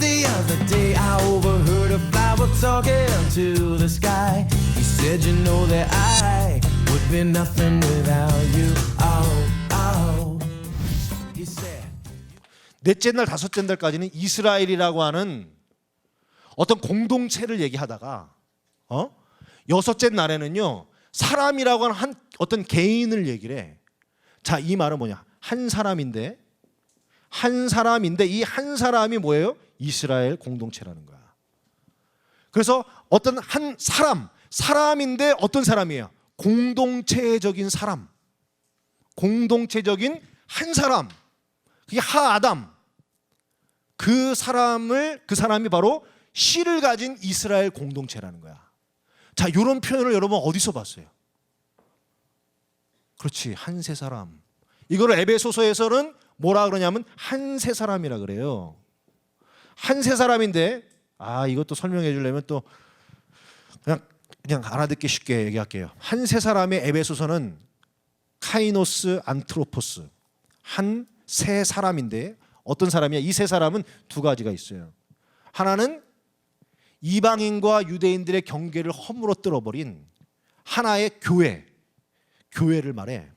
The other day I overheard a flower talking to the sky. He said, you know that I would be nothing without you. Oh, oh. He said. 넷째 날, 다섯째 날까지는 이스라엘이라고 하는 어떤 공동체를 얘기하다가 여섯째 날에는요 사람이라고 하는 어떤 개인을 얘기를 해. 자, 이 말은 뭐냐? 한 사람인데 이 한 사람이 뭐예요? 이스라엘 공동체라는 거야. 그래서 어떤 한 사람인데 어떤 사람이에요? 공동체적인 사람, 공동체적인 한 사람. 그게 하아담. 그 사람이 바로 씨를 가진 이스라엘 공동체라는 거야. 자, 이런 표현을 여러분 어디서 봤어요? 그렇지, 한 세 사람. 이거를 에베소서에서는 뭐라 그러냐면 한 세 사람이라 그래요. 한 세 사람인데 이것도 설명해 주려면 또 그냥 알아듣기 쉽게 얘기할게요. 한 세 사람의 에베소서는 카이노스 안트로포스, 한 세 사람인데 어떤 사람이야? 이 세 사람은 두 가지가 있어요. 하나는 이방인과 유대인들의 경계를 허물어뜨려 버린 하나의 교회를 말해.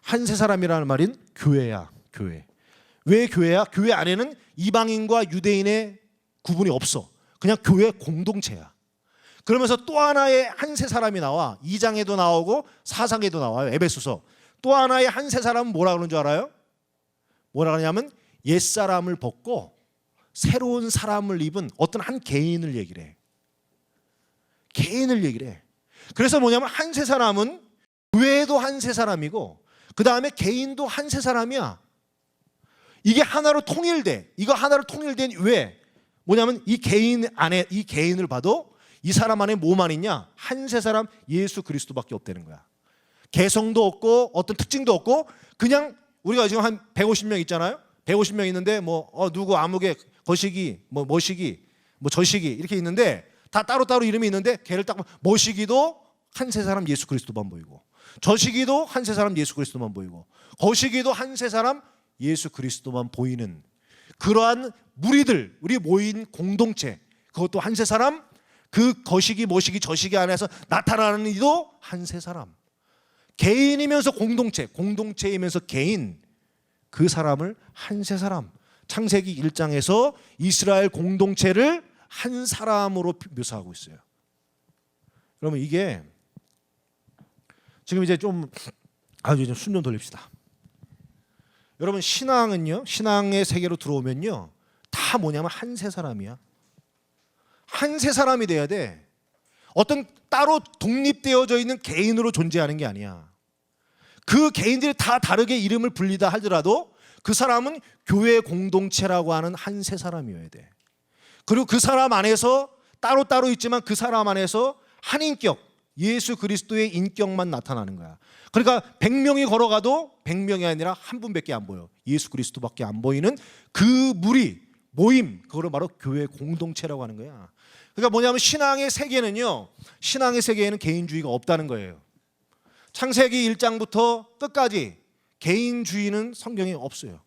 한 세 사람이라는 말인 교회야, 교회. 왜 교회야? 교회 안에는 이방인과 유대인의 구분이 없어. 그냥 교회 공동체야. 그러면서 또 하나의 한 세 사람이 나와. 2장에도 나오고 4장에도 나와요. 에베소서. 또 하나의 한 세 사람은 뭐라 그러는 줄 알아요? 뭐라 그러냐면 옛사람을 벗고 새로운 사람을 입은 어떤 한 개인을 얘기를 해. 개인을 얘기를 해. 그래서 뭐냐면 한 세 사람은 교회도 한 세 사람이고 그 다음에 개인도 한 세 사람이야. 이게 하나로 통일돼. 이거 하나로 통일된 왜? 뭐냐면 이 개인 안에 이 개인을 봐도 이 사람 안에 뭐만 있냐? 한 세 사람 예수 그리스도밖에 없다는 거야. 개성도 없고 어떤 특징도 없고 그냥 우리가 지금 한 150명 있잖아요. 150명 있는데 누구 아무개 거시기 머시기 저시기 이렇게 있는데 다 따로따로 이름이 있는데 걔를 딱 머시기도 한 세 사람 예수 그리스도만 보이고 저시기도 한 세 사람 예수 그리스도만 보이고 거시기도 한 세 사람 예수 그리스도만 보이는 그러한 무리들, 우리 모인 공동체, 그것도 한 세 사람, 그 거시기 머시기 저시기 안에서 나타나는 이도 한 세 사람. 개인이면서 공동체이면서 개인, 그 사람을 한 세 사람. 창세기 1장에서 이스라엘 공동체를 한 사람으로 묘사하고 있어요. 그러면 이게 지금 이제 좀 숨 좀 돌립시다. 여러분 신앙은요, 신앙의 세계로 들어오면요 다 뭐냐면 한 세 사람이야. 한 세 사람이 돼야 돼. 어떤 따로 독립되어져 있는 개인으로 존재하는 게 아니야. 그 개인들이 다 다르게 이름을 불리다 하더라도 그 사람은 교회 공동체라고 하는 한 세 사람이어야 돼. 그리고 그 사람 안에서 따로따로 있지만 그 사람 안에서 한 인격, 예수 그리스도의 인격만 나타나는 거야. 그러니까 100명이 걸어가도 100명이 아니라 한 분밖에 안 보여. 예수 그리스도밖에 안 보이는 그 무리, 모임, 그거를 바로 교회 공동체라고 하는 거야. 그러니까 뭐냐면 신앙의 세계는요, 신앙의 세계에는 개인주의가 없다는 거예요. 창세기 1장부터 끝까지 개인주의는 성경에 없어요.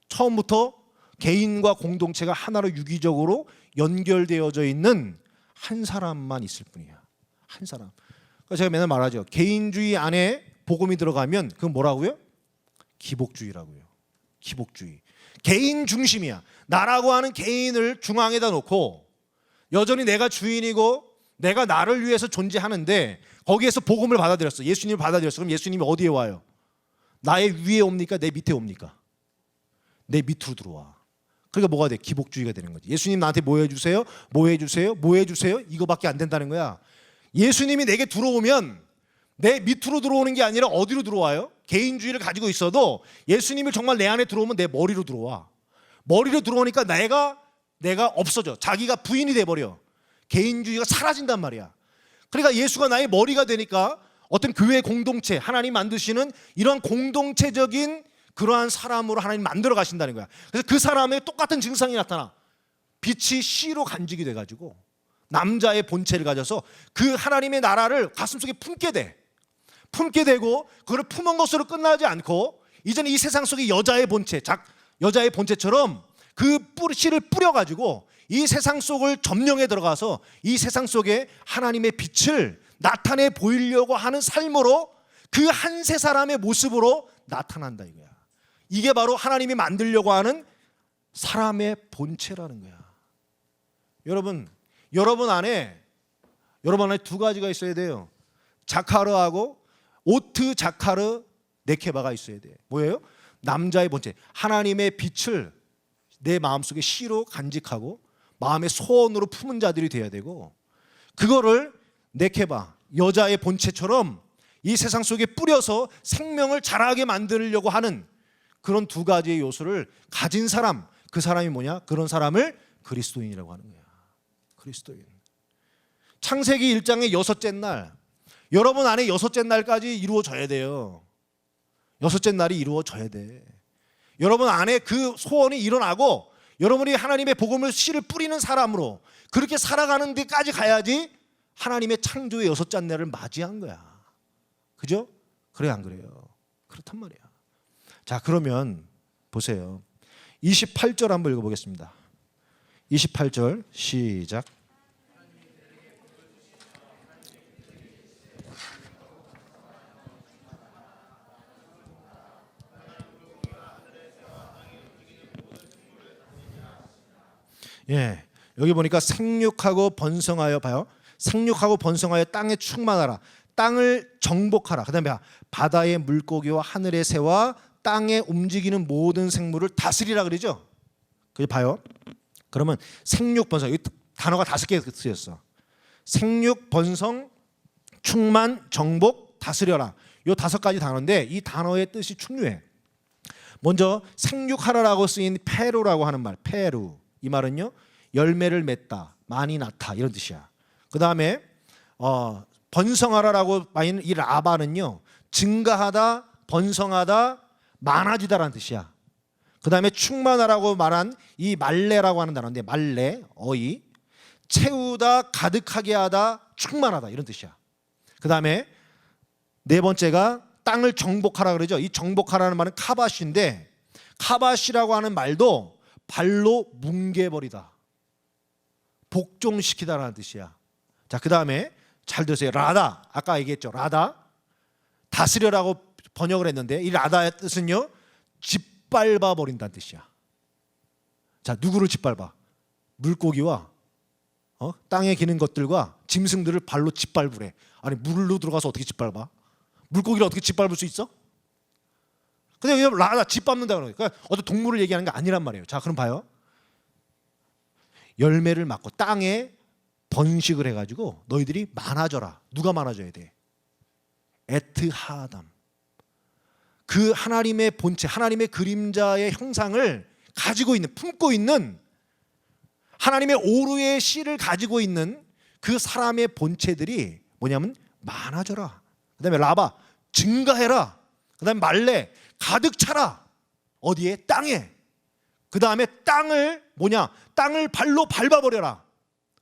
처음부터 개인과 공동체가 하나로 유기적으로 연결되어져 있는 한 사람만 있을 뿐이야. 한 사람. 그러니까 제가 맨날 말하죠. 개인주의 안에 복음이 들어가면 그건 뭐라고요? 기복주의라고요. 기복주의. 개인 중심이야. 나라고 하는 개인을 중앙에다 놓고 여전히 내가 주인이고 내가 나를 위해서 존재하는데 거기에서 복음을 받아들였어. 예수님을 받아들였어. 그럼 예수님이 어디에 와요? 나의 위에 옵니까? 내 밑에 옵니까? 내 밑으로 들어와. 그러니까 뭐가 돼? 기복주의가 되는 거지. 예수님 나한테 뭐 해주세요? 뭐 해주세요? 뭐 해주세요? 이거밖에 안 된다는 거야. 예수님이 내게 들어오면 내 밑으로 들어오는 게 아니라 어디로 들어와요? 개인주의를 가지고 있어도 예수님이 정말 내 안에 들어오면 내 머리로 들어와. 머리로 들어오니까 내가 없어져. 자기가 부인이 돼버려. 개인주의가 사라진단 말이야. 그러니까 예수가 나의 머리가 되니까 어떤 교회 공동체, 하나님 만드시는 이런 공동체적인 그러한 사람으로 하나님 만들어 가신다는 거야. 그래서 그 사람의 똑같은 증상이 나타나. 빛이 씨로 간직이 돼가지고 남자의 본체를 가져서 그 하나님의 나라를 가슴속에 품게 돼. 품게 되고 그걸 품은 것으로 끝나지 않고 이제는 이 세상 속의 여자의 본체처럼 그 씨를 뿌려가지고 이 세상 속을 점령해 들어가서 이 세상 속에 하나님의 빛을 나타내 보이려고 하는 삶으로 그 한 세 사람의 모습으로 나타난다 이거야. 이게 바로 하나님이 만들려고 하는 사람의 본체라는 거야. 여러분 안에 두 가지가 있어야 돼요. 자카르하고 오트 자카르 네케바가 있어야 돼. 뭐예요? 남자의 본체, 하나님의 빛을 내 마음속에 씨로 간직하고 마음의 소원으로 품은 자들이 돼야 되고, 그거를 네케바, 여자의 본체처럼 이 세상 속에 뿌려서 생명을 자라게 만들려고 하는 그런 두 가지의 요소를 가진 사람, 그 사람이 뭐냐? 그런 사람을 그리스도인이라고 하는 거야. 그리스도인. 창세기 1장의 여섯째 날, 여러분 안에 여섯째 날까지 이루어져야 돼요. 여섯째 날이 이루어져야 돼. 여러분 안에 그 소원이 일어나고 여러분이 하나님의 복음을 씨를 뿌리는 사람으로 그렇게 살아가는 데까지 가야지 하나님의 창조의 여섯째 날을 맞이한 거야. 그죠? 그래 안 그래요? 그렇단 말이야. 자, 그러면 보세요. 28절 한번 읽어보겠습니다. 28절 시작. 예, 여기 보니까 생육하고 번성하여 봐요. 생육하고 번성하여 땅에 충만하라. 땅을 정복하라. 그다음에 바다의 물고기와 하늘의 새와 땅에 움직이는 모든 생물을 다스리라 그러죠. 그게 봐요. 그러면 생육 번성, 이 단어가 5개 쓰였어. 생육 번성, 충만, 정복, 다스려라. 이 5가지 단어인데 이 단어의 뜻이 중요해. 먼저 생육하라라고 쓰인 페루라고 하는 말, 페루. 이 말은요, 열매를 맺다, 많이 낳다 이런 뜻이야. 그 다음에 번성하라라고 말하는 이 라바는요, 증가하다, 번성하다, 많아지다라는 뜻이야. 그 다음에 충만하라고 말한 이 말레라고 하는 단어인데, 말레, 어이, 채우다, 가득하게 하다, 충만하다 이런 뜻이야. 그 다음에 네 번째가 땅을 정복하라 그러죠. 이 정복하라는 말은 카바시인데, 카바시라고 하는 말도 발로 뭉개버리다, 복종시키다라는 뜻이야. 자, 그 다음에 잘 들으세요. 라다, 아까 얘기했죠. 라다, 다스려라고 번역을 했는데 이 라다의 뜻은요, 짓밟아 버린다는 뜻이야. 자, 누구를 짓밟아? 물고기와 땅에 기는 것들과 짐승들을 발로 짓밟으래. 아니, 물로 들어가서 어떻게 짓밟아? 물고기를 어떻게 짓밟을 수 있어? 근데 그냥 라다, 짓밟는다 그러니까 어떤 동물을 얘기하는 게 아니란 말이에요. 자, 그럼 봐요. 열매를 맺고 땅에 번식을 해가지고 너희들이 많아져라. 누가 많아져야 돼? 에트하담. 그 하나님의 본체, 하나님의 그림자의 형상을 가지고 있는, 품고 있는, 하나님의 오르의 씨를 가지고 있는 그 사람의 본체들이 뭐냐면 많아져라. 그 다음에 라바, 증가해라. 그 다음에 말레, 가득 차라. 어디에? 땅에. 그 다음에 땅을 땅을 발로 밟아버려라.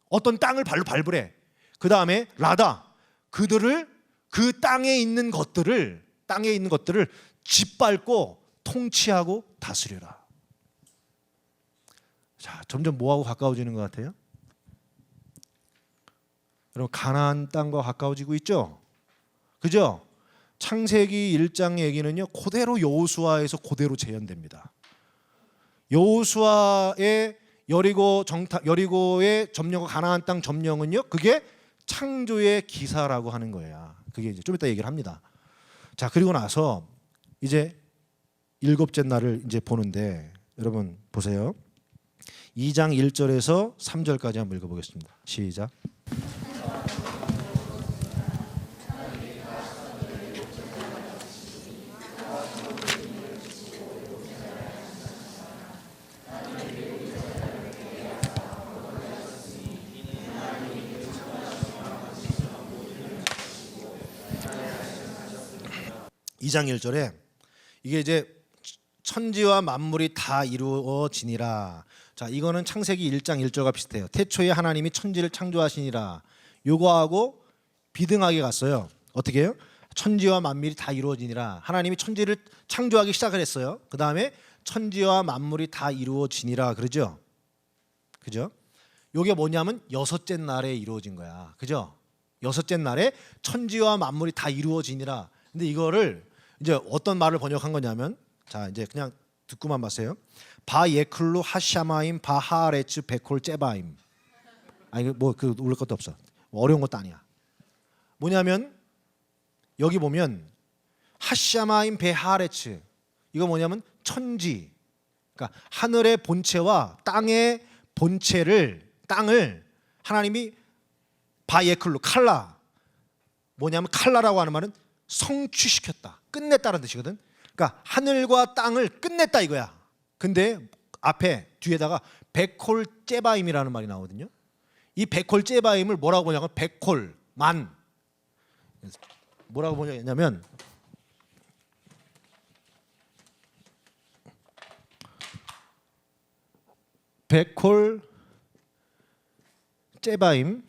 어떤 땅을 발로 밟으래. 그 다음에 라다, 그들을, 그 땅에 있는 것들을 짓밟고 통치하고 다스려라. 자, 점점 뭐하고 가까워지는 것 같아요? 여러분, 가나안 땅과 가까워지고 있죠? 그죠? 창세기 1장 얘기는요, 그대로 여호수아에서 그대로 재현됩니다. 여호수아의 여리고의 점령과 가나안 땅 점령은요, 그게 창조의 기사라고 하는 거야. 그게 이제 좀 이따 얘기를 합니다. 자, 그리고 나서 이제 7째 날을 이제 보는데, 여러분 보세요. 2장 1절에서 3절까지 한번 읽어보겠습니다. 시작. 이 장 1절에 이게 이제 천지와 만물이 다 이루어지니라. 자, 이거는 창세기 1장 1절과 비슷해요. 태초에 하나님이 천지를 창조하시니라. 요거하고 비등하게 갔어요. 어떻게 해요? 천지와 만물이 다 이루어지니라. 하나님이 천지를 창조하기 시작을 했어요. 그 다음에 천지와 만물이 다 이루어지니라 그러죠. 그죠? 요게 뭐냐면 여섯째 날에 이루어진 거야. 그죠? 여섯째 날에 천지와 만물이 다 이루어지니라. 근데 이거를 이제 어떤 말을 번역한 거냐면, 자 이제 그냥 듣고만 봤어요. 바예클루 하샤마임 바하레츠 베콜 제바임. 아니 뭐그 올릴 것도 없어. 어려운 것도 아니야. 뭐냐면 여기 보면 하샤마임 베하레츠, 이거 뭐냐면 천지, 그러니까 하늘의 본체와 땅의 본체를, 땅을 하나님이 바예클루 칼라, 뭐냐면 칼라라고 하는 말은 성취시켰다, 끝냈다는 뜻이거든. 그러니까 하늘과 땅을 끝냈다 이거야. 근데 앞에 뒤에다가 베콜 제바임이라는 말이 나오거든요. 이 베콜 제바임을 뭐라고 보냐면 베콜 만, 뭐라고 보냐면 베콜 제바임.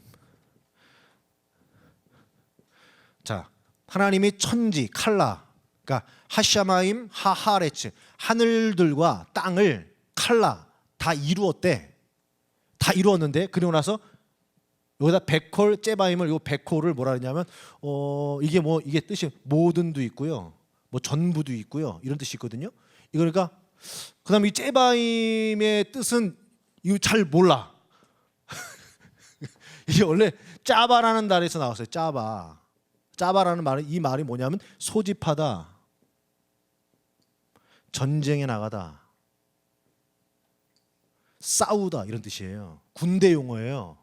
자, 하나님이 천지 칼라, 그러니까 하샤마임 하하레츠, 하늘들과 땅을 칼라 다 이루었대. 다 이루었는데 그리고 나서 여기다 베콜 제바임을, 요 베콜을 뭐라 그러냐면 이게 뭐 이게 뜻이 모든도 있고요, 뭐 전부도 있고요, 이런 뜻이 있거든요. 이거 그러니까 그다음에 이 제바임의 뜻은 이거 잘 몰라. 이게 원래 짜바라는 단어에서 나왔어요. 짜바라는 말은, 이 말이 뭐냐면 소집하다, 전쟁에 나가다, 싸우다, 이런 뜻이에요. 군대 용어예요.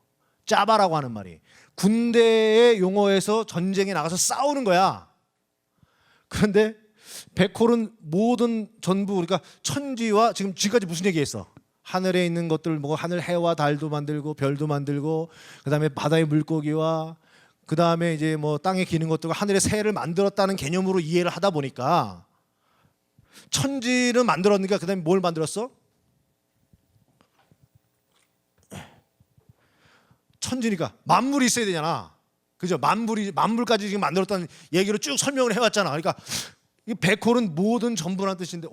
짜바라고 하는 말이 군대의 용어에서 전쟁에 나가서 싸우는 거야. 그런데 베콜은 모든 전부, 그러니까 천지와, 지금까지 무슨 얘기했어? 하늘에 있는 것들, 뭐 하늘 해와 달도 만들고 별도 만들고, 그다음에 바다의 물고기와 그다음에 이제 뭐 땅에 기는 것들과 하늘의 새를 만들었다는 개념으로 이해를 하다 보니까, 천지는 만들었으니까 그다음에 뭘 만들었어? 천지니까 만물이 있어야 되잖아. 그죠? 만물까지 지금 만들었다는 얘기로 쭉 설명을 해왔잖아. 그러니까 이 베콜은 모든 전부라는 뜻인데,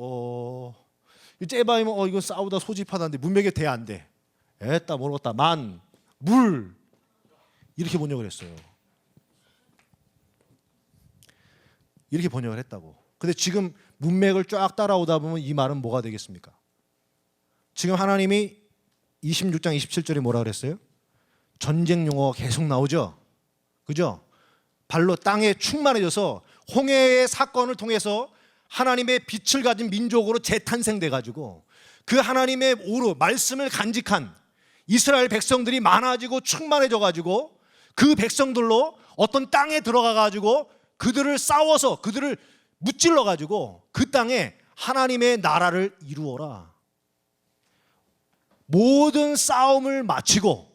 이 제바임은 이거 싸우다 소집하다는데 문맥에 돼 안 돼? 에따 모르겠다. 만, 물, 이렇게 번역을 했어요. 이렇게 번역을 했다고. 근데 지금 문맥을 쫙 따라오다 보면 이 말은 뭐가 되겠습니까? 지금 하나님이 26장 27절에 뭐라 그랬어요? 전쟁 용어가 계속 나오죠. 그죠? 발로 땅에 충만해져서 홍해의 사건을 통해서 하나님의 빛을 가진 민족으로 재탄생돼 가지고, 그 하나님의 오로 말씀을 간직한 이스라엘 백성들이 많아지고 충만해져 가지고, 그 백성들로 어떤 땅에 들어가 가지고 그들을 싸워서 그들을 무찔러 가지고 그 땅에 하나님의 나라를 이루어라. 모든 싸움을 마치고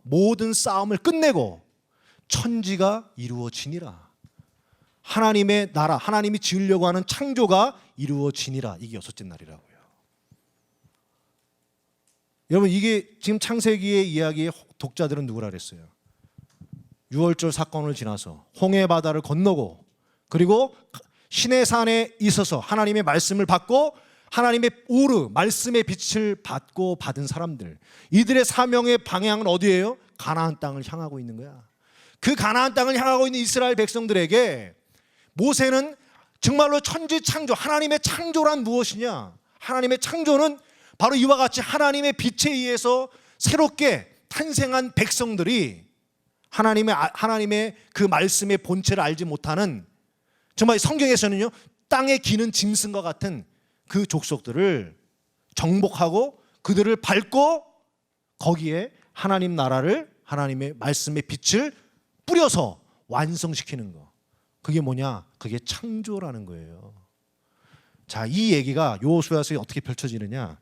모든 싸움을 끝내고 천지가 이루어지니라. 하나님의 나라, 하나님이 지으려고 하는 창조가 이루어지니라. 이게 여섯째 날이라고요. 여러분, 이게 지금 창세기의 이야기의 독자들은 누구라 그랬어요? 6월절 사건을 지나서 홍해 바다를 건너고, 그리고 시내산에 있어서 하나님의 말씀을 받고 하나님의 오르 말씀의 빛을 받고 받은 사람들, 이들의 사명의 방향은 어디예요? 가나안 땅을 향하고 있는 거야. 그 가나안 땅을 향하고 있는 이스라엘 백성들에게 모세는 정말로 천지 창조, 하나님의 창조란 무엇이냐? 하나님의 창조는 바로 이와 같이 하나님의 빛에 의해서 새롭게 탄생한 백성들이 하나님의 그 말씀의 본체를 알지 못하는, 정말 성경에서는요, 땅에 기는 짐승과 같은 그 족속들을 정복하고 그들을 밟고 거기에 하나님 나라를, 하나님의 말씀의 빛을 뿌려서 완성시키는 거. 그게 뭐냐? 그게 창조라는 거예요. 자, 이 얘기가 여호수아서에 어떻게 펼쳐지느냐?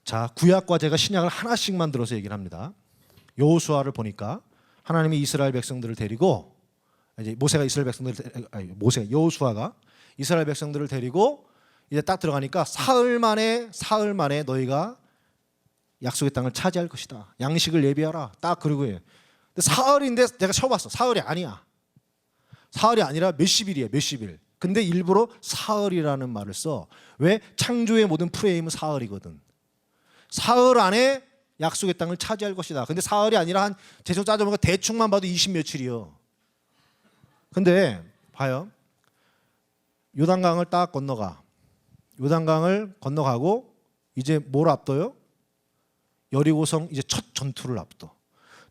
자, 구약과 제가 신약을 하나씩만 들어서 얘기를 합니다. 여호수아를 보니까 하나님이 이스라엘 백성들을 데리고, 이제 여호수아가 이스라엘 백성들을 데리고 이제 딱 들어가니까 사흘 만에 너희가 약속의 땅을 차지할 것이다. 양식을 예비하라. 딱 그러고 해요. 근데 사흘인데 내가 쳐봤어. 사흘이 아니야. 사흘이 아니라 몇십 일이에요. 몇십 일. 근데 일부러 사흘이라는 말을 써. 왜? 창조의 모든 프레임은 사흘이거든. 사흘 안에 약속의 땅을 차지할 것이다. 근데 사흘이 아니라 한 대충 따져보니까 대충만 봐도 20 며칠이요. 근데 봐요. 요단강을 딱 건너가. 요단강을 건너가고 이제 뭘 앞둬요? 여리고성 이제 첫 전투를 앞둬.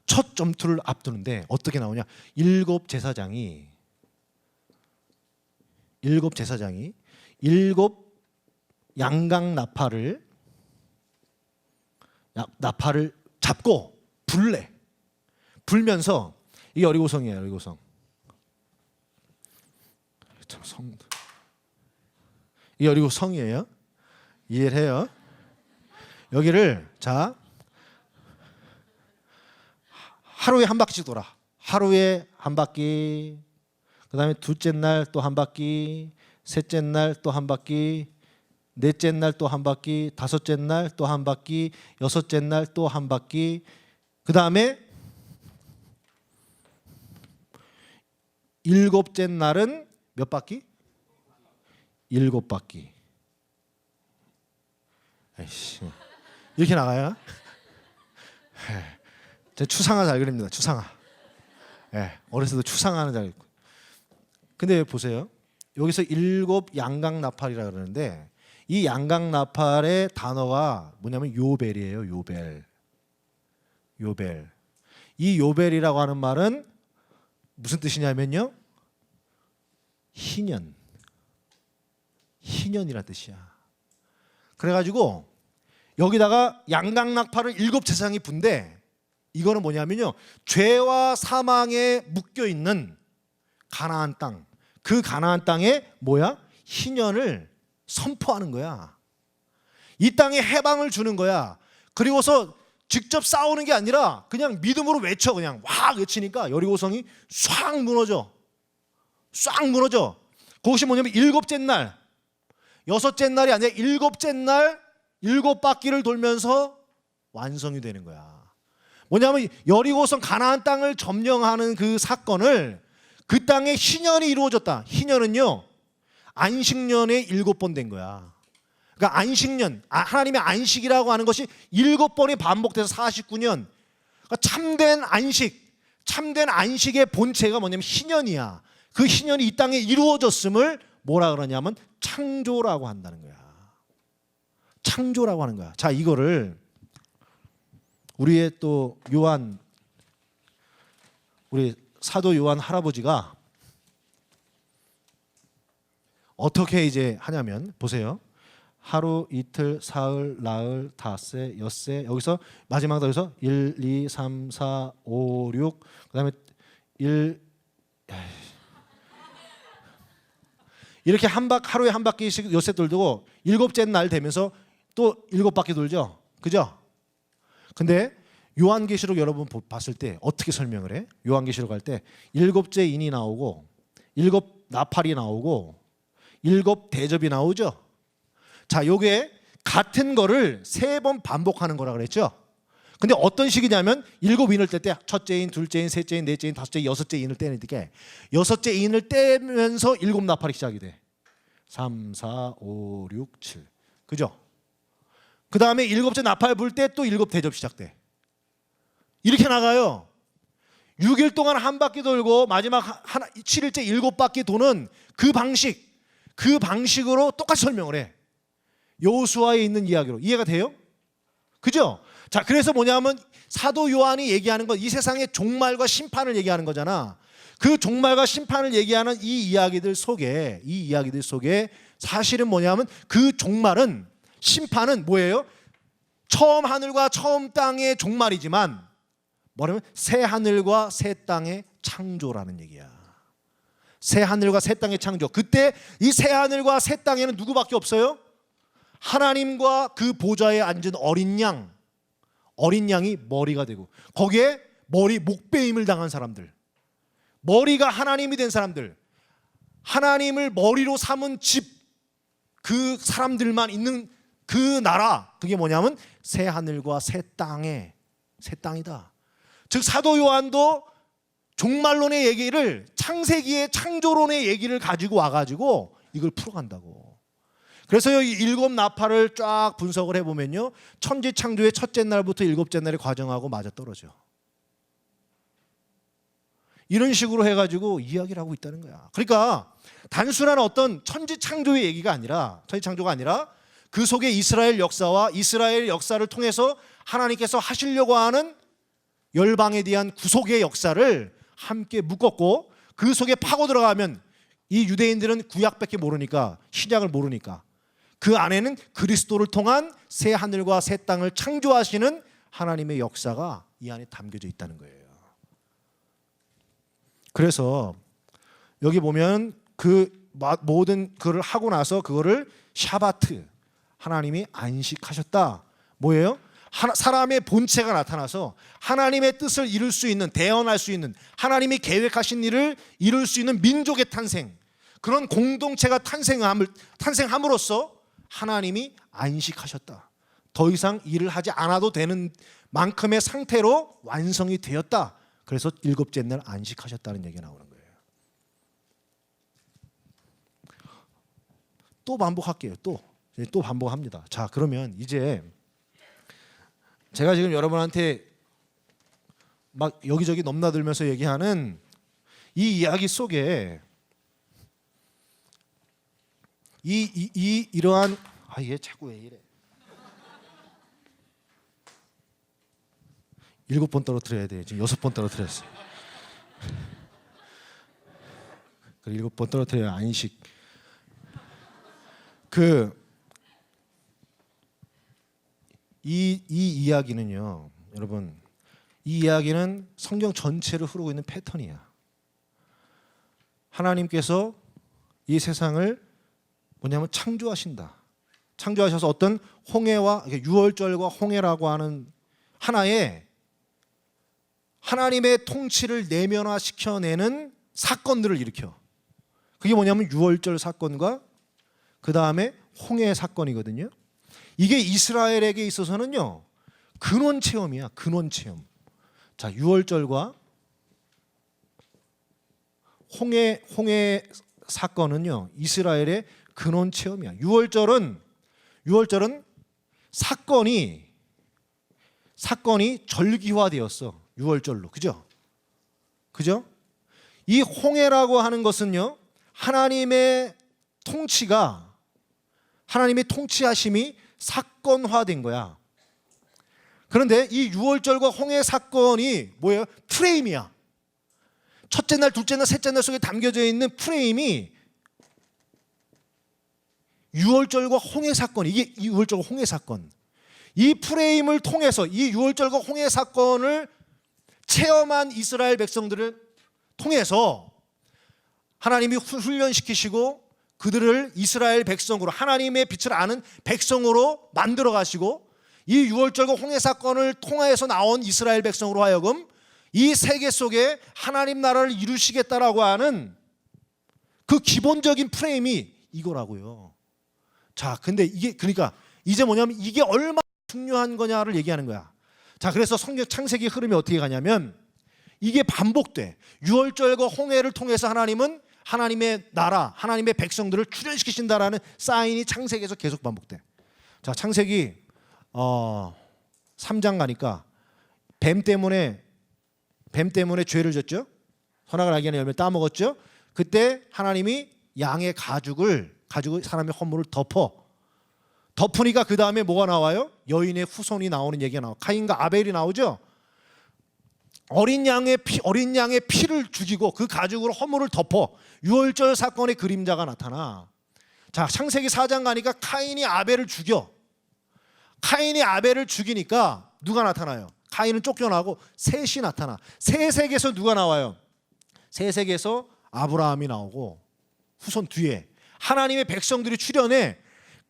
첫 전투를 앞두는데 어떻게 나오냐? 일곱 제사장이 일곱 양강 나팔을 잡고 불래. 불면서 이 여리고성이에요. 여리고성. 이 여리고성이에요. 이해를 해요. 여기를 자 하루에 한 바퀴씩 돌아. 하루에 한 바퀴. 그다음에 둘째 날 또 한 바퀴. 셋째 날 또 한 바퀴. 넷째 날 또 한 바퀴. 다섯째 날 또 한 바퀴. 여섯째 날 또 한 바퀴. 그다음에 일곱째 날은 몇 바퀴? 7바퀴. 아이씨. 이렇게 나가요? 제 추상화 잘 그립니다. 추상화. 어렸을 때 추상화는 잘 그리고. 근데 보세요. 여기서 일곱 양강 나팔이라 그러는데 이 양강 나팔의 단어가 뭐냐면 요벨이에요. 요벨. 요벨. 이 요벨이라고 하는 말은 무슨 뜻이냐면요. 희년. 희년이란 뜻이야. 그래가지고 여기다가 양강 나팔을 일곱 제사장이 분데 이거는 뭐냐면요. 죄와 사망에 묶여 있는 가나안 땅. 그 가나안 땅에 뭐야? 희년을 선포하는 거야. 이 땅에 해방을 주는 거야. 그리고서 직접 싸우는 게 아니라 그냥 믿음으로 외쳐. 그냥 확 외치니까 여리고성이 싹 무너져. 싹 무너져. 그것이 뭐냐면 일곱째 날, 여섯째 날이 아니라 일곱째 날 7바퀴를 돌면서 완성이 되는 거야. 뭐냐면 여리고성 가나안 땅을 점령하는 그 사건을 그 땅에 희년이 이루어졌다. 희년은요 안식년에 7번 된 거야. 그러니까 안식년, 하나님의 안식이라고 하는 것이 7번이 반복돼서 49년. 그러니까 참된 안식, 참된 안식의 본체가 뭐냐면 희년이야. 그 희년이 이 땅에 이루어졌음을 뭐라 그러냐면 창조라고 한다는 거야. 창조라고 하는 거야. 자, 이거를 우리의 또 요한, 우리 사도 요한 할아버지가 어떻게 이제 하냐면 보세요. 하루, 이틀, 사흘, 나흘, 닷새, 엿새. 여기서 마지막 여기서 1, 2, 3, 4, 5, 6. 그다음에 1 이렇게 하루에 한 바퀴씩 엿새 돌고 일곱째 날 되면서 또 7바퀴 돌죠. 그죠? 근데 요한계시록 여러분 봤을 때 어떻게 설명을 해? 요한계시록 할 때 7째 인이 나오고 7 나팔이 나오고 7 대접이 나오죠. 자, 요게 같은 거를 3번 반복하는 거라 그랬죠. 근데 어떤 식이냐면 7인을 뗄 때 첫째 인, 둘째 인, 셋째 인, 넷째 인, 다섯째 인, 여섯째 인을 떼는데 여섯째 인을 떼면서 7 나팔이 시작이 돼. 3, 4, 5, 6, 7. 그죠? 그 다음에 7째 나팔 불 때 또 7 대접 시작돼. 이렇게 나가요. 6일 동안 한 바퀴 돌고 마지막 7일째 7바퀴 도는 그 방식으로 똑같이 설명을 해. 여호수아에 있는 이야기로. 이해가 돼요? 그죠? 자, 그래서 뭐냐면 사도 요한이 얘기하는 건 이 세상의 종말과 심판을 얘기하는 거잖아. 그 종말과 심판을 얘기하는 이 이야기들 속에 사실은 뭐냐면 그 종말은, 심판은 뭐예요? 처음 하늘과 처음 땅의 종말이지만 뭐냐면 새 하늘과 새 땅의 창조라는 얘기야. 새 하늘과 새 땅의 창조. 그때 이 새 하늘과 새 땅에는 누구밖에 없어요? 하나님과 그 보좌에 앉은 어린 양이 머리가 되고 거기에 목베임을 당한 사람들, 머리가 하나님이 된 사람들, 하나님을 머리로 삼은 집, 그 사람들만 있는 그 나라, 그게 뭐냐면 새 하늘과 새 땅이다. 즉 사도 요한도 종말론의 얘기를 창세기의 창조론의 얘기를 가지고 와가지고 이걸 풀어간다고. 그래서 이 일곱 나팔을 쫙 분석을 해보면요, 천지 창조의 첫째 날부터 일곱째 날의 과정하고 맞아떨어져. 이런 식으로 해가지고 이야기를 하고 있다는 거야. 그러니까 단순한 어떤 천지 창조의 얘기가 아니라, 천지 창조가 아니라 그 속에 이스라엘 역사와 이스라엘 역사를 통해서 하나님께서 하시려고 하는 열방에 대한 구속의 역사를 함께 묶었고, 그 속에 파고 들어가면 이 유대인들은 구약밖에 모르니까, 신약을 모르니까 그 안에는 그리스도를 통한 새 하늘과 새 땅을 창조하시는 하나님의 역사가 이 안에 담겨져 있다는 거예요. 그래서 여기 보면 그 모든 그를 하고 나서 그거를 샤바트, 하나님이 안식하셨다. 뭐예요? 사람의 본체가 나타나서 하나님의 뜻을 이룰 수 있는, 대언할 수 있는, 하나님이 계획하신 일을 이룰 수 있는 민족의 탄생, 그런 공동체가 탄생함으로써 하나님이 안식하셨다. 더 이상 일을 하지 않아도 되는 만큼의 상태로 완성이 되었다. 그래서 일곱째 날 안식하셨다는 얘기가 나오는 거예요. 또 반복할게요. 또 반복합니다. 자, 그러면 이제 제가 지금 여러분한테 막 여기저기 넘나들면서 얘기하는 이 이야기 속에 이러한 얘 자꾸 왜 이래? 7번 떨어뜨려야 돼. 지금 6번 떨어뜨렸어. 그리고 7번 떨어뜨려야 안식. 이 이야기는요, 여러분, 이 이야기는 성경 전체를 흐르고 있는 패턴이야. 하나님께서 이 세상을 뭐냐면 창조하신다. 창조하셔서 어떤 홍해와 유월절과 홍해라고 하는 하나의 하나님의 통치를 내면화시켜내는 사건들을 일으켜. 그게 뭐냐면 유월절 사건과 그 다음에 홍해 사건이거든요. 이게 이스라엘에게 있어서는요, 근원 체험이야. 근원 체험. 자, 유월절과 홍해 사건은요, 이스라엘의 근원 체험이야. 유월절은 사건이 절기화되었어. 유월절로. 그죠? 이 홍해라고 하는 것은요, 하나님의 통치하심이 사건화된 거야. 그런데 이 유월절과 홍해 사건이 뭐예요? 프레임이야. 첫째 날, 둘째 날, 셋째 날 속에 담겨져 있는 프레임이 유월절과 홍해 사건, 이게 유월절과 홍해 사건. 이 프레임을 통해서 이 유월절과 홍해 사건을 체험한 이스라엘 백성들을 통해서 하나님이 훈련시키시고 그들을 이스라엘 백성으로, 하나님의 빛을 아는 백성으로 만들어 가시고, 이 유월절과 홍해 사건을 통해서 나온 이스라엘 백성으로 하여금 이 세계 속에 하나님 나라를 이루시겠다라고 하는 그 기본적인 프레임이 이거라고요. 자, 근데 이게 그러니까 이제 뭐냐면 이게 얼마나 중요한 거냐를 얘기하는 거야. 자, 그래서 성경 창세기 흐름이 어떻게 가냐면 이게 반복돼. 유월절과 홍해를 통해서 하나님은 하나님의 나라, 하나님의 백성들을 출현시키신다라는 사인이 창세기에서 계속 반복돼. 자, 창세기 3장 가니까 뱀 때문에 죄를 졌죠. 선악을 알게 하는 열매 따먹었죠. 그때 하나님이 양의 가죽을 사람의 허물을 덮으니까 그 다음에 뭐가 나와요? 여인의 후손이 나오는 얘기가 나와. 카인과 아벨이 나오죠. 어린 양의 피를 죽이고 그 가죽으로 허물을 덮어 유월절 사건의 그림자가 나타나. 자, 창세기 4장 가니까 카인이 아벨을 죽여. 카인이 아벨을 죽이니까 누가 나타나요? 카인은 쫓겨나고 셋이 나타나. 셋에게서 누가 나와요? 셋에게서 아브라함이 나오고 후손 뒤에 하나님의 백성들이 출현해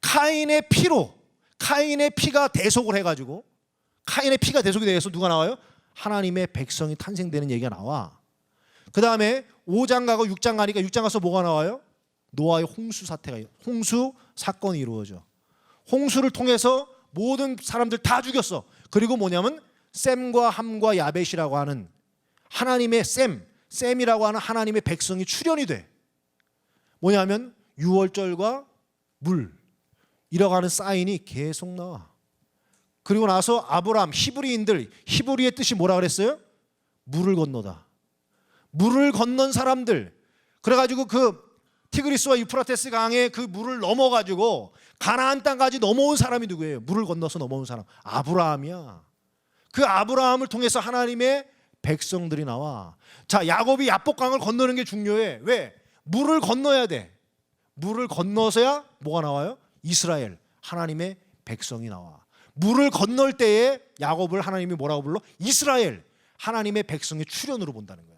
카인의 피가 대속을 해가지고 카인의 피가 대속이 돼서 누가 나와요? 하나님의 백성이 탄생되는 얘기가 나와. 그 다음에 5장 가고 6장 가니까 6장 가서 뭐가 나와요? 노아의 홍수 사건이 이루어져. 홍수를 통해서 모든 사람들 다 죽였어. 그리고 뭐냐면 셈과 함과 야벳이라고 하는 하나님의 셈이라고 하는 하나님의 백성이 출현이 돼. 뭐냐면 유월절과 물이라고 하는 사인이 계속 나와. 그리고 나서 아브라함, 히브리의 뜻이 뭐라 그랬어요? 물을 건너다. 물을 건넌 사람들. 그래가지고 그 티그리스와 유프라테스 강에 그 물을 넘어가지고 가나안 땅까지 넘어온 사람이 누구예요? 물을 건너서 넘어온 사람 아브라함이야. 그 아브라함을 통해서 하나님의 백성들이 나와. 자, 야곱이 야복강을 건너는 게 중요해. 왜? 물을 건너야 돼. 물을 건너서야 뭐가 나와요? 이스라엘, 하나님의 백성이 나와. 물을 건널 때에 야곱을 하나님이 뭐라고 불러? 이스라엘, 하나님의 백성의 출현으로 본다는 거야.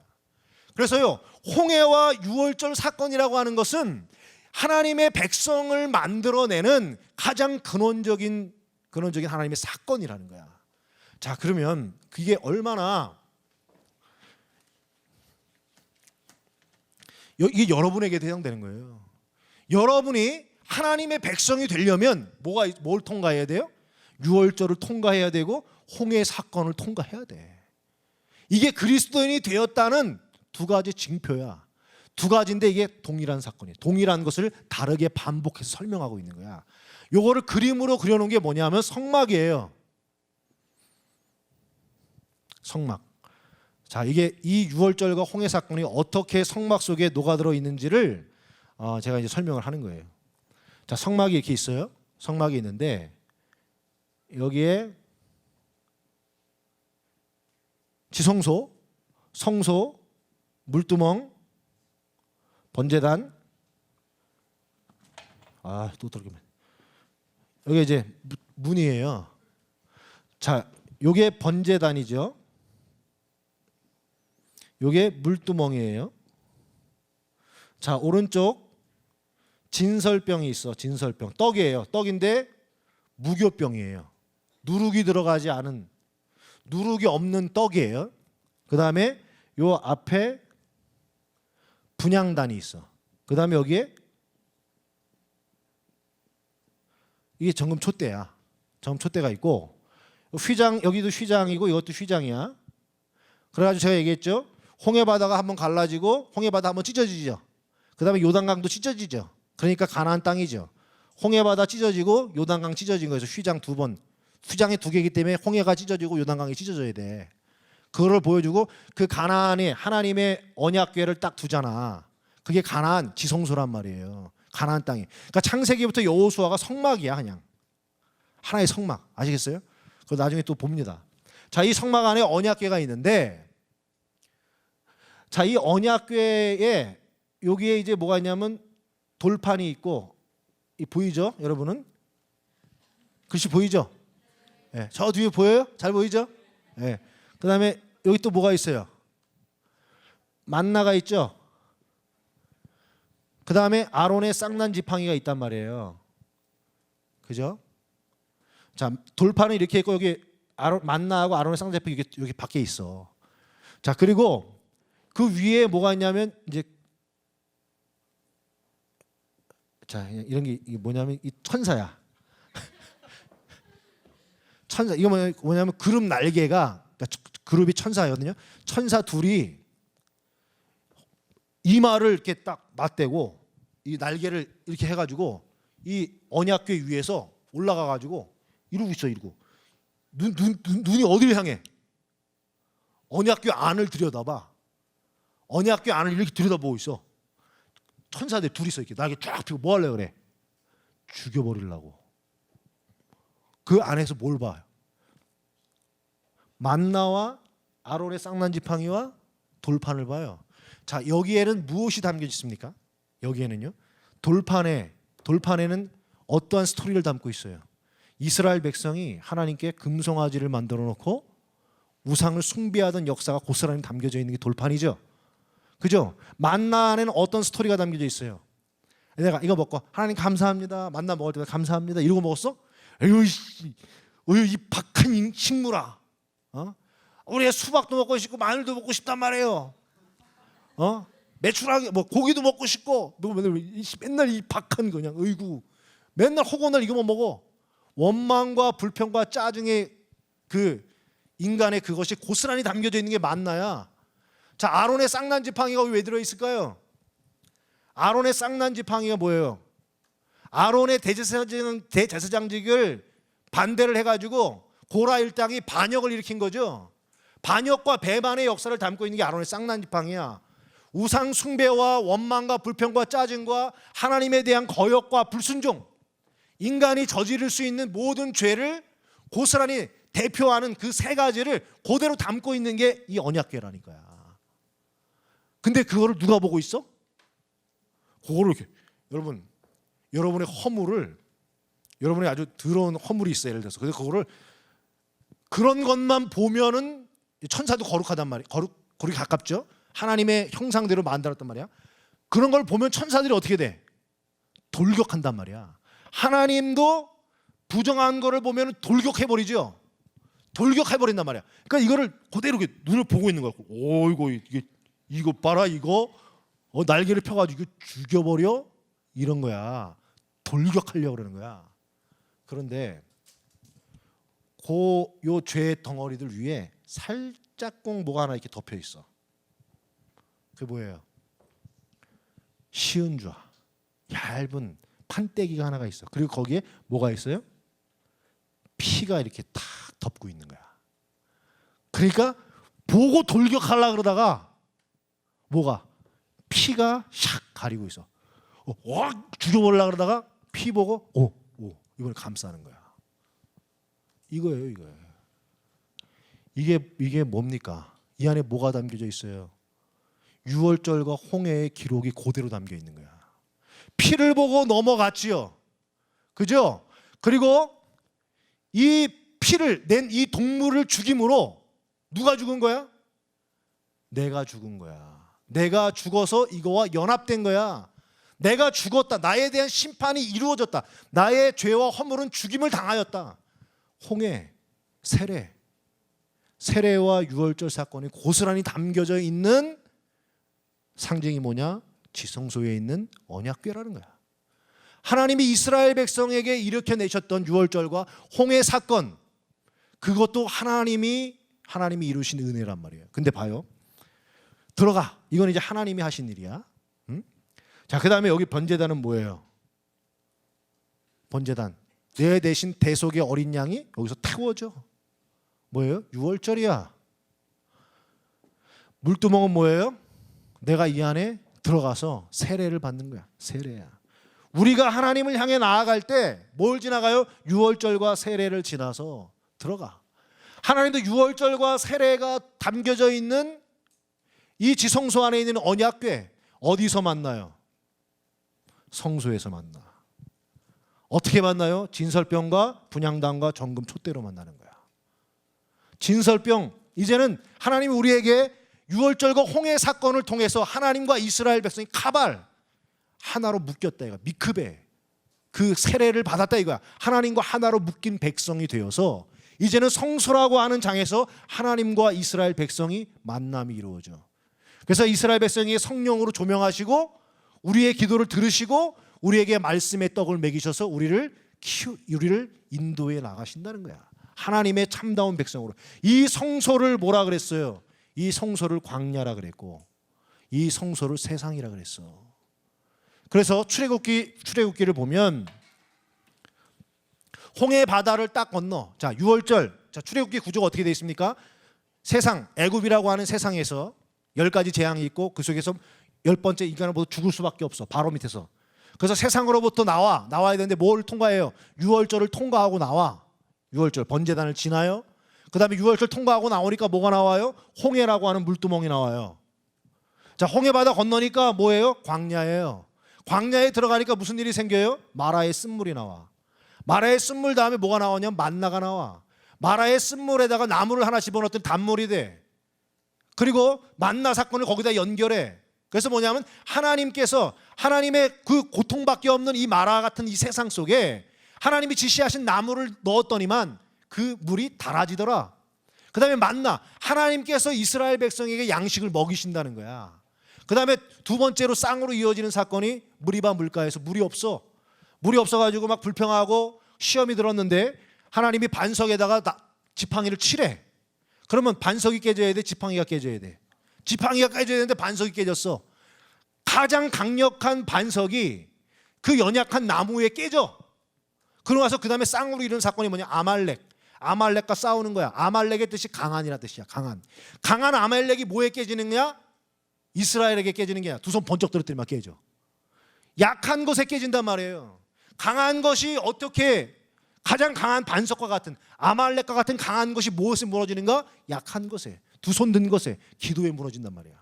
그래서요, 홍해와 유월절 사건이라고 하는 것은 하나님의 백성을 만들어내는 가장 근원적인 하나님의 사건이라는 거야. 자, 그러면 그게 얼마나 이게 여러분에게 해당되는 거예요. 여러분이 하나님의 백성이 되려면 뭘 통과해야 돼요? 유월절을 통과해야 되고 홍해 사건을 통과해야 돼. 이게 그리스도인이 되었다는 두 가지 징표야. 두 가지인데 이게 동일한 사건이에요. 동일한 것을 다르게 반복해서 설명하고 있는 거야. 요거를 그림으로 그려놓은 게 뭐냐면 성막이에요. 성막. 자, 이게 이 유월절과 홍해 사건이 어떻게 성막 속에 녹아들어 있는지를 제가 이제 설명을 하는 거예요. 자, 성막이 이렇게 있어요. 성막이 있는데 여기에 지성소, 성소, 물두멍, 번제단, 또 들어가면 여기 이제 문이에요. 자, 요게 번제단이죠. 요게 물두멍이에요. 자, 오른쪽 진설병이 있어. 진설병. 떡이에요. 떡인데 무교병이에요. 누룩이 들어가지 않은, 누룩이 없는 떡이에요. 그 다음에 요 앞에 분향단이 있어. 그 다음에 여기에 이게 정금 촛대야. 정금 촛대가 있고 휘장, 여기도 휘장이고 이것도 휘장이야. 그래가지고 제가 얘기했죠. 홍해바다가 한번 갈라지고 홍해바다 한번 찢어지죠. 그 다음에 요단강도 찢어지죠. 그러니까 가나안 땅이죠. 홍해바다 찢어지고 요단강 찢어진 거에서 휘장 두 번. 휘장이 두 개이기 때문에 홍해가 찢어지고 요단강이 찢어져야 돼. 그거를 보여주고 그 가나안에 하나님의 언약궤를 딱 두잖아. 그게 가나안 지성소란 말이에요. 가나안 땅에. 그러니까 창세기부터 여호수아가 성막이야, 그냥. 하나의 성막. 아시겠어요? 그거 나중에 또 봅니다. 자, 이 성막 안에 언약궤가 있는데, 자, 이 언약궤에 여기에 이제 뭐가 있냐면 돌판이 있고, 이 보이죠, 여러분은? 글씨 보이죠? 네, 저 뒤에 보여요? 잘 보이죠? 네. 그 다음에 여기 또 뭐가 있어요? 만나가 있죠? 그 다음에 아론의 쌍난 지팡이가 있단 말이에요. 그죠? 자, 돌판은 이렇게 있고 여기 만나하고 아론의 쌍난 지팡이 여기 밖에 있어. 자, 그리고 그 위에 뭐가 있냐면 이제 자, 이런 게 이게 뭐냐면 이 천사야. 천사. 이거 뭐냐면 그룹 날개가, 그러니까 그룹이 천사거든요. 천사 둘이 이마를 이렇게 딱 맞대고 이 날개를 이렇게 해가지고 이 언약궤 위에서 올라가가지고 이러고 있어. 이러고 눈이 어디를 향해? 언약궤 안을 들여다봐. 언약궤 안을 이렇게 들여다보고 있어. 천사들 둘이 있어. 이렇게 날개 쫙 펴고 뭐 하려고 그래? 죽여버리려고. 그 안에서 뭘 봐요? 만나와 아론의 쌍난 지팡이와 돌판을 봐요. 자, 여기에는 무엇이 담겨 있습니까? 여기에는요. 돌판에는 어떠한 스토리를 담고 있어요. 이스라엘 백성이 하나님께 금송아지를 만들어 놓고 우상을 숭배하던 역사가 고스란히 담겨져 있는 게 돌판이죠. 그죠? 만나 안에는 어떤 스토리가 담겨져 있어요. 내가 이거 먹고 하나님 감사합니다. 만나 먹을 때 감사합니다. 이러고 먹었어? 에휴, 이 박한 식물아. 우리 수박도 먹고 싶고 마늘도 먹고 싶단 말이에요. 매출하게 뭐 고기도 먹고 싶고 맨날 이 박한 그냥 어이구 맨날 호건을 이거만 먹어. 원망과 불평과 짜증의 그 인간의 그것이 고스란히 담겨져 있는 게 만나야. 자, 아론의 쌍난 지팡이가 왜 들어 있을까요? 아론의 쌍난 지팡이가 뭐예요? 아론의 대제사장직을 반대를 해가지고 고라 일당이 반역을 일으킨 거죠. 반역과 배반의 역사를 담고 있는 게 아론의 쌍난 지팡이야. 우상 숭배와 원망과 불평과 짜증과 하나님에 대한 거역과 불순종, 인간이 저지를 수 있는 모든 죄를 고스란히 대표하는 그 세 가지를 그대로 담고 있는 게 이 언약궤라니까요. 근데 그거를 누가 보고 있어? 그거를 이렇게 여러분의 허물을, 여러분의 아주 더러운 허물이 있어, 예를 들어서. 그래서 그거를 그런 것만 보면은 천사도 거룩하단 말이야. 거룩이 가깝죠. 하나님의 형상대로 만들었단 말이야. 그런 걸 보면 천사들이 어떻게 돼? 돌격한단 말이야. 하나님도 부정한 거를 보면 돌격해버리죠. 돌격해버린단 말이야. 그러니까 이거를 그대로 이렇게 눈을 보고 있는 거야. 이거 이거 봐라, 이거 날개를 펴가지고 이거 죽여버려, 이런 거야. 돌격하려고 그러는 거야. 그런데 요 죄의 덩어리들 위에 살짝꼭 뭐가 하나 이렇게 덮여 있어. 그게 뭐예요? 시은좌, 얇은 판때기가 하나가 있어. 그리고 거기에 뭐가 있어요? 피가 이렇게 탁 덮고 있는 거야. 그러니까 보고 돌격하려고 그러다가 뭐가? 피가 샥 가리고 있어. 죽여버리려고 그러다가 피 보고 이걸 감싸는 거야. 이거예요. 이게 뭡니까? 이 안에 뭐가 담겨져 있어요? 유월절과 홍해의 기록이 그대로 담겨 있는 거야. 피를 보고 넘어갔지요. 그죠? 그리고 이 피를 낸 이 동물을 죽임으로 누가 죽은 거야? 내가 죽은 거야. 내가 죽어서 이거와 연합된 거야. 내가 죽었다. 나에 대한 심판이 이루어졌다. 나의 죄와 허물은 죽임을 당하였다. 홍해, 세례와 유월절 사건이 고스란히 담겨져 있는 상징이 뭐냐? 지성소에 있는 언약궤라는 거야. 하나님이 이스라엘 백성에게 일으켜내셨던 유월절과 홍해 사건, 그것도 하나님이 이루신 은혜란 말이에요. 근데 봐요. 들어가. 이건 이제 하나님이 하신 일이야. 자, 그 다음에 여기 번제단은 뭐예요? 번제단. 내 대신 대속의 어린 양이 여기서 태워져. 뭐예요? 유월절이야. 물두멍은 뭐예요? 내가 이 안에 들어가서 세례를 받는 거야. 세례야. 우리가 하나님을 향해 나아갈 때 뭘 지나가요? 유월절과 세례를 지나서 들어가. 하나님도 유월절과 세례가 담겨져 있는 이 지성소 안에 있는 언약궤, 어디서 만나요? 성소에서 만나. 어떻게 만나요? 진설병과 분향단과 정금 촛대로 만나는 거야. 진설병, 이제는 하나님이 우리에게 유월절과 홍해 사건을 통해서 하나님과 이스라엘 백성이 카발 하나로 묶였다 이거야. 미크베, 그 세례를 받았다 이거야. 하나님과 하나로 묶인 백성이 되어서 이제는 성소라고 하는 장에서 하나님과 이스라엘 백성이 만남이 이루어져. 그래서 이스라엘 백성이 성령으로 조명하시고 우리의 기도를 들으시고 우리에게 말씀의 떡을 먹이셔서 우리를 인도해 나가신다는 거야. 하나님의 참다운 백성으로. 이 성소를 뭐라 그랬어요? 이 성소를 광야라 그랬고 이 성소를 세상이라 그랬어. 그래서 출애굽기를 보면 홍해 바다를 딱 건너. 자, 유월절. 자, 출애굽기 구조가 어떻게 되어 있습니까? 세상, 애굽이라고 하는 세상에서 10가지 재앙이 있고 그 속에서 10번째 인간은 모두 죽을 수밖에 없어. 바로 밑에서. 그래서 세상으로부터 나와야 되는데 뭘 통과해요? 유월절을 통과하고 나와. 유월절 번제단을 지나요. 그 다음에 유월절 통과하고 나오니까 뭐가 나와요? 홍해라고 하는 물두멍이 나와요. 자, 홍해 바다 건너니까 뭐예요? 광야예요. 광야에 들어가니까 무슨 일이 생겨요? 마라의 쓴물이 나와. 마라의 쓴물 다음에 뭐가 나오냐면 만나가 나와. 마라의 쓴물에다가 나무를 하나 집어넣었더니 단물이 돼. 그리고 만나 사건을 거기다 연결해. 그래서 뭐냐면 하나님께서 하나님의 그 고통밖에 없는 이 마라 같은 이 세상 속에 하나님이 지시하신 나무를 넣었더니만 그 물이 달아지더라. 그 다음에 만나, 하나님께서 이스라엘 백성에게 양식을 먹이신다는 거야. 그 다음에 두 번째로 쌍으로 이어지는 사건이 무리바 물가에서 물이 없어가지고 막 불평하고 시험이 들었는데 하나님이 반석에다가 지팡이를 치래. 그러면 반석이 깨져야 돼, 지팡이가 깨져야 돼? 지팡이가 깨져야 되는데 반석이 깨졌어. 가장 강력한 반석이 그 연약한 나무 위에 깨져. 그러고 나서 그 다음에 쌍으로 이루는 사건이 뭐냐? 아말렉과 싸우는 거야. 아말렉의 뜻이 강한이라 뜻이야. 강한 아말렉이 뭐에 깨지느냐? 이스라엘에게 깨지는 게 아니라 두 손 번쩍 들었더니만 깨져. 약한 것에 깨진단 말이에요. 강한 것이 어떻게 가장 강한 반석과 같은 아말렉과 같은 강한 것이 무엇에 무너지는가? 약한 것에, 두 손 든 것에, 기도에 무너진단 말이야.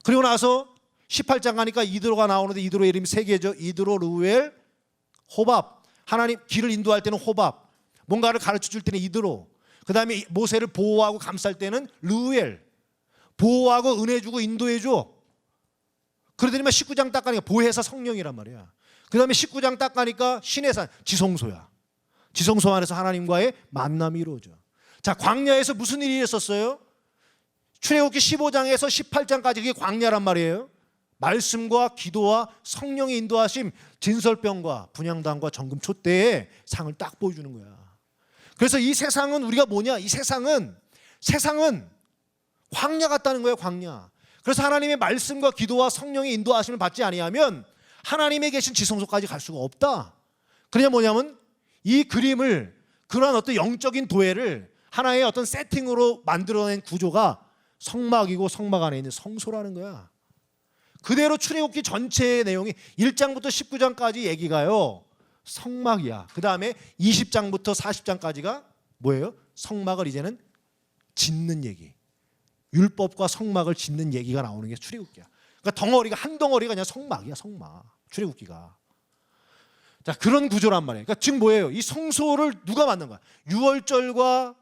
그리고 나서 18장 가니까 이드로가 나오는데 이드로의 이름이 세 개죠. 이드로, 르우엘, 호밥. 하나님 길을 인도할 때는 호밥, 뭔가를 가르쳐 줄 때는 이드로, 그 다음에 모세를 보호하고 감쌀 때는 르우엘, 보호하고 은혜 주고 인도해 줘. 그러더니만 19장 딱 가니까 보혜사 성령이란 말이야. 그 다음에 19장 딱 가니까 신의 산, 지성소야. 지성소 안에서 하나님과의 만남이 이루어져. 자, 광야에서 무슨 일이 있었어요? 출애굽기 15장에서 18장까지 그게 광야란 말이에요. 말씀과 기도와 성령의 인도하심, 진설병과 분향단과 정금 촛대의 상을 딱 보여주는 거야. 그래서 이 세상은 우리가 뭐냐? 이 세상은 광야 같다는 거예요. 광야. 그래서 하나님의 말씀과 기도와 성령의 인도하심을 받지 아니하면 하나님의 계신 지성소까지 갈 수가 없다. 그러냐 뭐냐면 이 그림을, 그러한 어떤 영적인 도회를 하나의 어떤 세팅으로 만들어낸 구조가 성막이고 성막 안에 있는 성소라는 거야. 그대로 출애굽기 전체의 내용이 1장부터 19장까지 얘기가요, 성막이야. 그 다음에 20장부터 40장까지가 뭐예요? 성막을 이제는 짓는 얘기, 율법과 성막을 짓는 얘기가 나오는 게 출애굽기야. 그러니까 덩어리가, 한 덩어리가 그냥 성막이야. 성막, 출애굽기가. 자, 그런 구조란 말이에요. 그러니까 지금 뭐예요? 이 성소를 누가 만든 거야? 유월절과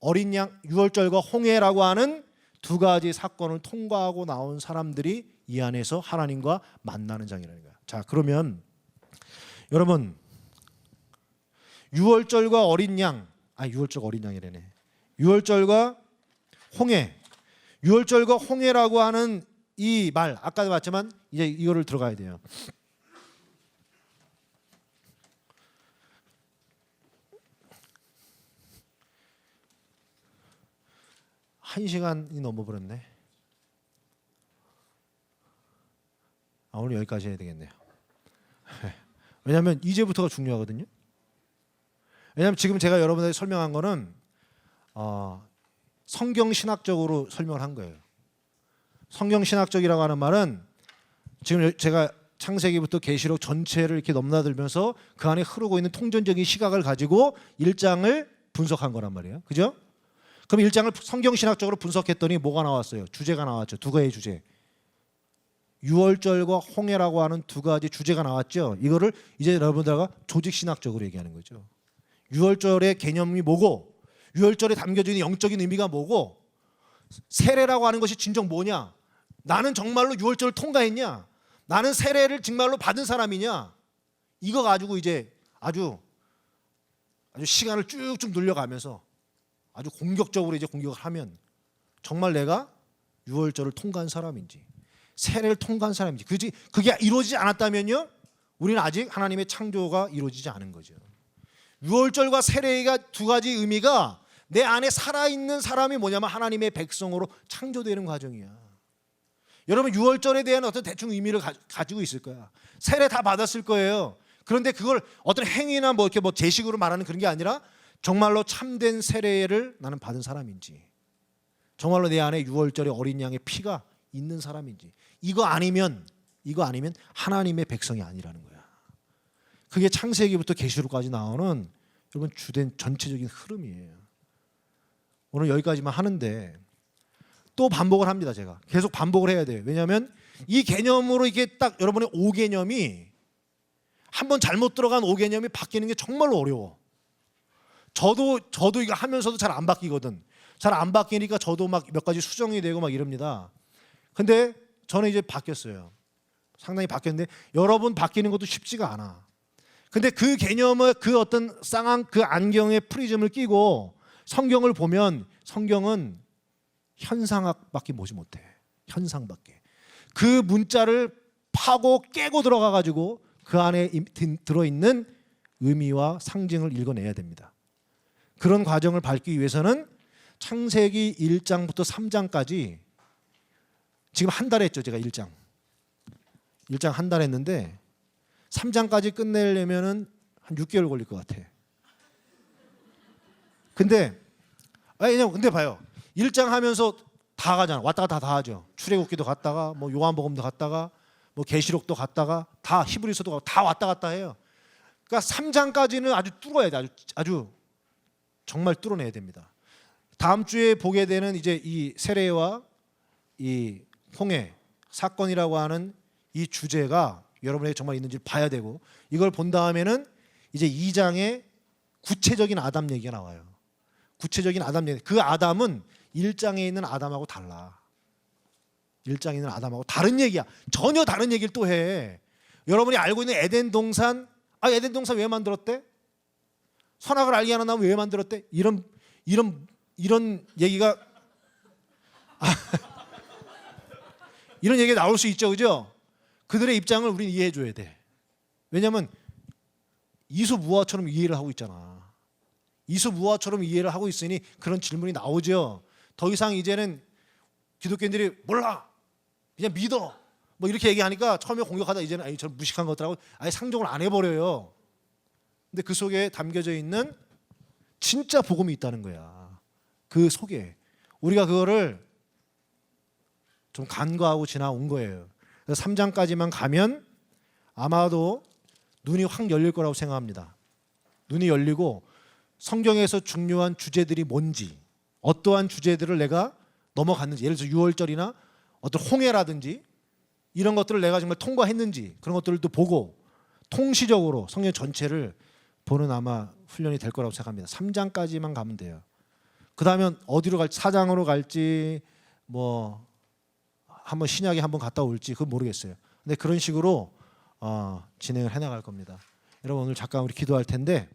어린 양, 유월절과 홍해라고 하는 두 가지 사건을 통과하고 나온 사람들이 이 안에서 하나님과 만나는 장이라는 거야. 자, 그러면 여러분, 유월절과 어린 양, 유월절과 어린 양이래네. 유월절과 홍해, 유월절과 홍해라고 하는 이 말, 아까도 봤지만 이제 이거를 들어가야 돼요. 한 시간이 넘어버렸네. 오늘 여기까지 해야 되겠네요. 왜냐하면 이제부터가 중요하거든요. 왜냐하면 지금 제가 여러분들에게 설명한 거는 성경 신학적으로 설명을 한 거예요. 성경 신학적이라고 하는 말은 지금 제가 창세기부터 계시록 전체를 이렇게 넘나들면서 그 안에 흐르고 있는 통전적인 시각을 가지고 1장을 분석한 거란 말이에요. 그죠? 그럼 1장을 성경 신학적으로 분석했더니 뭐가 나왔어요? 주제가 나왔죠. 두 가지 주제. 유월절과 홍해라고 하는 두 가지 주제가 나왔죠. 이거를 이제 여러분들과 조직 신학적으로 얘기하는 거죠. 유월절의 개념이 뭐고, 유월절에 담겨져 있는 영적인 의미가 뭐고, 세례라고 하는 것이 진정 뭐냐? 나는 정말로 유월절을 통과했냐? 나는 세례를 정말로 받은 사람이냐? 이거 가지고 이제 아주 시간을 쭉쭉 늘려가면서 아주 공격적으로 이제 공격을 하면 정말 내가 유월절을 통과한 사람인지, 세례를 통과한 사람인지, 그게 이루어지지 않았다면요, 우리는 아직 하나님의 창조가 이루어지지 않은 거죠. 유월절과 세례가 두 가지 의미가 내 안에 살아있는 사람이 뭐냐면 하나님의 백성으로 창조되는 과정이야. 여러분, 유월절에 대한 어떤 대충 의미를 가지고 있을 거야. 세례 다 받았을 거예요. 그런데 그걸 어떤 행위나 이렇게 제식으로 말하는 그런 게 아니라 정말로 참된 세례를 나는 받은 사람인지, 정말로 내 안에 유월절의 어린 양의 피가 있는 사람인지, 이거 아니면 하나님의 백성이 아니라는 거야. 그게 창세기부터 계시록까지 나오는 여러분 주된 전체적인 흐름이에요. 오늘 여기까지만 하는데 또 반복을 합니다. 제가 계속 반복을 해야 돼요. 왜냐하면 이 개념으로 이게 딱 여러분의 오 개념이 한번 잘못 들어간 오 개념이 바뀌는 게 정말로 어려워. 저도 이거 하면서도 잘 안 바뀌거든. 잘 안 바뀌니까 저도 막 몇 가지 수정이 되고 막 이럽니다. 근데 저는 이제 바뀌었어요. 상당히 바뀌었는데 여러분 바뀌는 것도 쉽지가 않아. 근데 그 개념을, 그 어떤 쌍한 그 안경에 프리즘을 끼고 성경을 보면 성경은 현상학밖에 보지 못해. 현상밖에. 그 문자를 파고 깨고 들어가 가지고 그 안에 들어있는 의미와 상징을 읽어내야 됩니다. 그런 과정을 밟기 위해서는 창세기 1장부터 3장까지 지금 한 달 했죠. 제가 1장 한 달 했는데 3장까지 끝내려면은 한 6개월 걸릴 것 같아. 근데 봐요. 1장 하면서 다 가잖아. 왔다가 다 하죠. 출애굽기도 갔다가 뭐 요한복음도 갔다가 뭐 계시록도 갔다가 다 히브리서도 가고 다 왔다 갔다 해요. 그러니까 3장까지는 아주 뚫어야 돼. 아주 정말 뚫어내야 됩니다. 다음 주에 보게 되는 이제 이 세례와 이 홍해 사건이라고 하는 이 주제가 여러분에게 정말 있는지 봐야 되고, 이걸 본 다음에는 이제 2장에 구체적인 아담 얘기가 나와요. 구체적인 아담 얘기. 그 아담은 1장에 있는 아담하고 달라. 1장에 있는 아담하고 다른 얘기야. 전혀 다른 얘기를 또 해. 여러분이 알고 있는 에덴 동산, 에덴 동산 왜 만들었대? 선악을 알게 하는 나무 왜 만들었대? 이런 얘기가 이런 얘기가 나올 수 있죠, 그죠? 그들의 입장을 우리는 이해해 줘야 돼. 왜냐하면 이수무화처럼 이해를 하고 있잖아. 이수무화처럼 이해를 하고 있으니 그런 질문이 나오죠. 더 이상 이제는 기독교인들이 몰라, 그냥 믿어, 뭐 이렇게 얘기하니까 처음에 공격하다 이제는 저 무식한 것들하고 아예 상종을 안 해버려요. 근데 그 속에 담겨져 있는 진짜 복음이 있다는 거야. 그 속에 우리가 그거를 좀 간과하고 지나온 거예요. 그래서 3장까지만 가면 아마도 눈이 확 열릴 거라고 생각합니다. 눈이 열리고 성경에서 중요한 주제들이 뭔지, 어떠한 주제들을 내가 넘어갔는지, 예를 들어서 6월절이나 어떤 홍해라든지 이런 것들을 내가 정말 통과했는지 그런 것들도 보고 통시적으로 성경 전체를 보는 아마 훈련이 될 거라고 생각합니다. 3장까지만 가면 돼요. 그 다음에 어디로 갈지, 4장으로 갈지 뭐 한번 신약에 한번 갔다 올지 그건 모르겠어요. 근데 그런 식으로 진행을 해나갈 겁니다. 여러분 오늘 잠깐 우리 기도할 텐데